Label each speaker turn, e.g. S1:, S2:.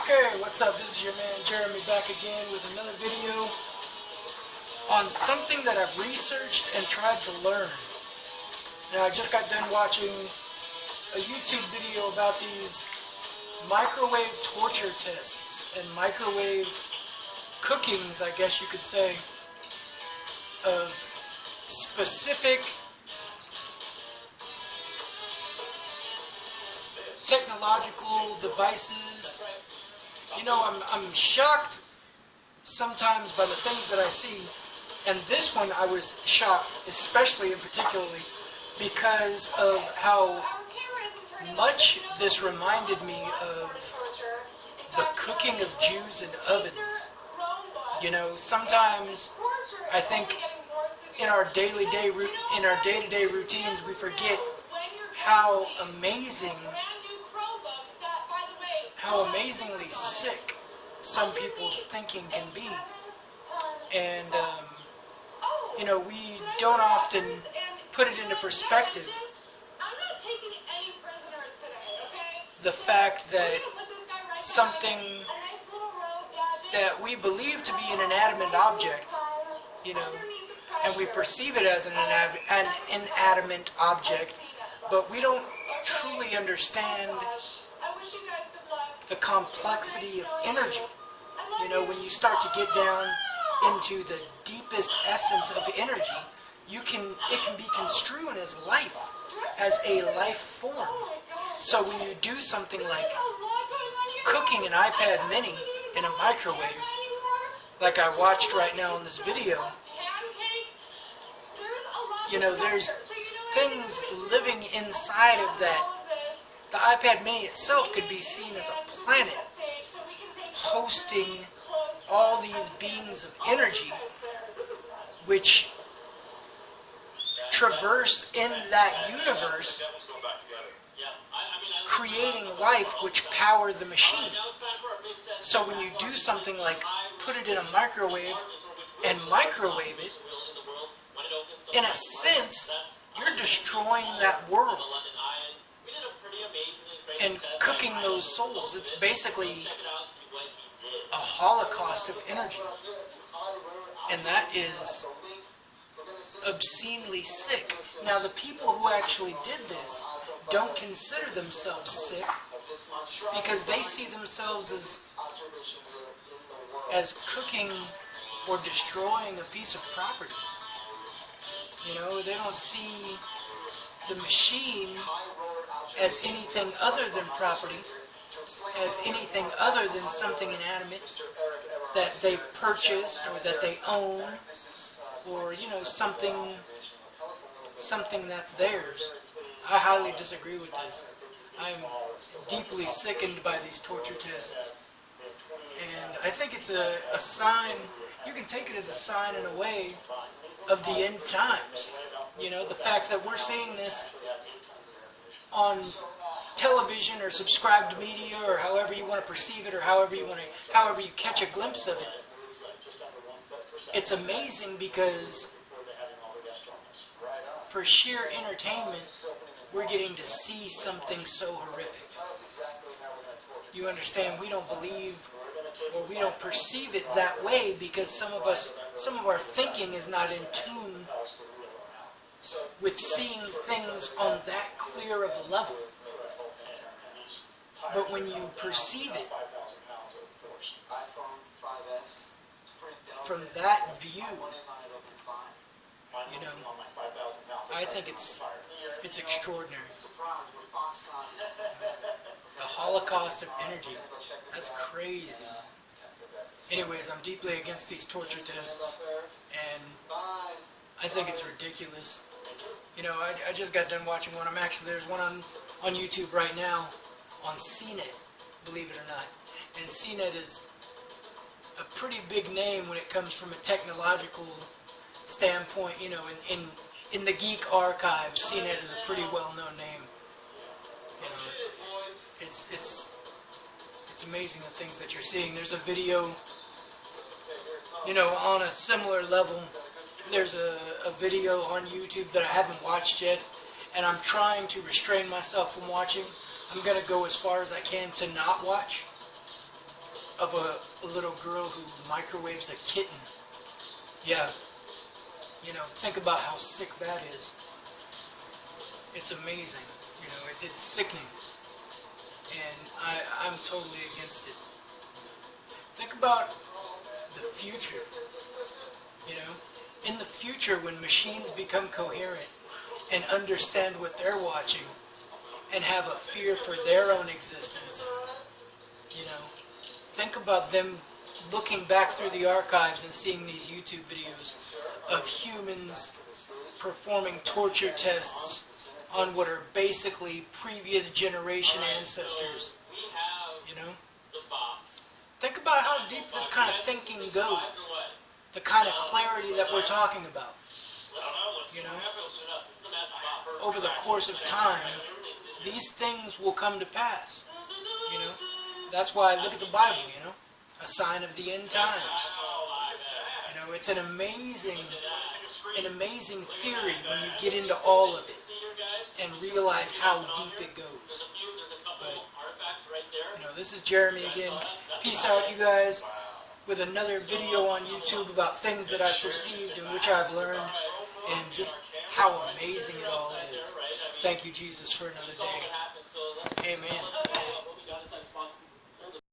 S1: Okay, what's up? This is your man Jeremy back again with another video on something that I've researched and tried to learn. Now, I just got done watching a YouTube video about these microwave torture tests and microwave cookings, I guess you could say, of specific technological devices. You know, I'm shocked sometimes by the things that I see, and this one I was shocked, especially and particularly because of how much this reminded me of the cooking of Jews in ovens. You know, sometimes I think in our day-to-day routines we forget how amazingly sick some people's thinking can be. And you know, we don't often put it into perspective, the fact that something that we believe to be an inanimate object, you know, and we perceive it as an inanimate object, but we don't truly understand the complexity of energy. You know, when you start to get down into the deepest essence of energy, it can be construed as life, as a life form. So when you do something like cooking an iPad mini in a microwave, like I watched right now in this video, you know, there's things living inside of that. The iPad mini itself could be seen as a planet hosting all these beings of energy which traverse in that universe, creating life which power the machine. So when you do something like put it in a microwave and microwave it, in a sense, you're destroying that world and cooking those souls. It's basically a holocaust of energy. And that is obscenely sick. Now, the people who actually did this don't consider themselves sick because they see themselves as cooking or destroying a piece of property. You know, they don't see the machine as anything other than property, as anything other than something inanimate that they've purchased or that they own, or, you know, something that's theirs. I highly disagree with this. I'm deeply sickened by these torture tests, and I think it's a sign. You can take it as a sign in a way of the end times. You know, the fact that we're seeing this on television or subscribed media, or however you want to perceive it, or however you catch a glimpse of it. It's amazing because for sheer entertainment, we're getting to see something so horrific. You understand? We don't believe, or we don't perceive it that way because some of our thinking is not in tune with seeing things on that clear of a level. But when you perceive it from that view, you know, I think it's extraordinary. The holocaust of energy. That's crazy. Anyways, I'm deeply against these torture tests, and I think it's ridiculous. You know, I just got done watching one. There's one on YouTube right now on CNet, believe it or not. And CNet is a pretty big name when it comes from a technological standpoint. You know, in the geek archive, CNet is a pretty well-known name. You know, it's amazing the things that you're seeing. There's a video, you know, on a similar level. There's a video on YouTube that I haven't watched yet, and I'm trying to restrain myself from watching. I'm going to go as far as I can to not watch. of a little girl who microwaves a kitten. Yeah, you know, think about how sick that is. It's amazing, you know, it's sickening, and I'm totally against it. Think about the future, you know, in the future when machines become coherent and understand what they're watching and have a fear for their own existence, you know, think about them looking back through the archives and seeing these YouTube videos of humans performing torture tests on what are basically previous generation ancestors, you know. Think about how deep this kind of thinking goes, the kind of clarity that we're talking about, you know. Over the course of time, these things will come to pass, you know. That's why I look at the Bible, you know, a sign of the end times. You know, it's an amazing theory when you get into all of it and realize how deep it goes. But, you know, this is Jeremy again. Peace out, you guys, with another video on YouTube about things that I've perceived and which I've learned, and just how amazing it all is. Thank you, Jesus, for another day. Amen.